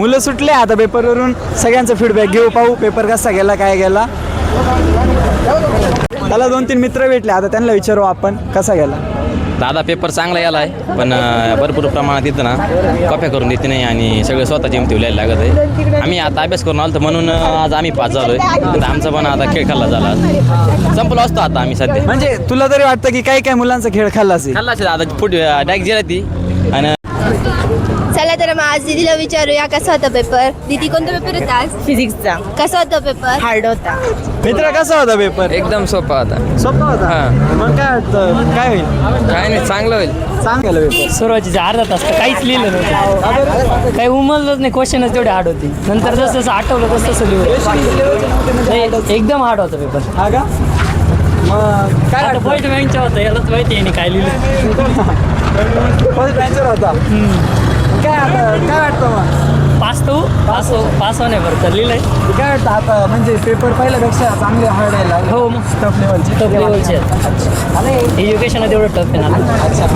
मुलं सुटले आता पेपरवरून. सगळ्यांचा फीडबॅक घेऊ, पाहू पेपर कसा गेला काय गेला. त्याला 2-3 मित्र भेटले, आता त्यांना विचारू आपण कसा गेला. दादा पेपर चांगला गेला आहे, पण भरपूर प्रमाणात इथं ना कॉप्या करून देते नाही आणि सगळं स्वतःची एमती लिहायला लागत आहे. आम्ही आता अभ्यास करून आलो तर म्हणून आज आम्ही पास झालो आहे. तर आमचा पण आता खेळ खाल्ला झाला, संपला असतो आता आम्ही सध्या. म्हणजे तुला तरी वाटतं की काही मुलांचा खेळ खाल्ला असेल. खाल्ला असेल आता पुढे डायरेक्ट गेला ती. आणि चला तर मग आज दीदीला विचारूया कसा होता पेपर. दीदी कोणता पेपर होता आज? फिजिक्सचा कसा होता पेपर? हार्ड होता. मित्र कसा होता पेपर? एकदम सोपा होता. सोपा होता. मग काय वाटतं काय होईल? काय नाही, चांगलं होईल. चांगलं पेपर. सुरुवातीचे अर्धा तास तर काहीच लिहिलं नव्हतं, काही उमललंच नाही. क्वेश्चनच तेवढे हार्ड होते. नंतर जसं जसं आठवलं तसं तसं लिहिलं. एकदम हार्ड होता पेपर. हा का? मग काय आता वाटतं? फर्स्ट बँकचा होता, यालाच माहिती आहे काय लिहिलं. फर्स्ट बेंचर होता. काय वाटतं मग? पास होणे बरं तर लिहिलंय. काय वाटतं आता म्हणजे पेपर पहिल्यापेक्षा चांगले हार्ड आहे लागले. हो मग टफ लेवलचे. टफ लेवलचे एज्युकेशन तेवढं टफ आहे ना. अच्छा.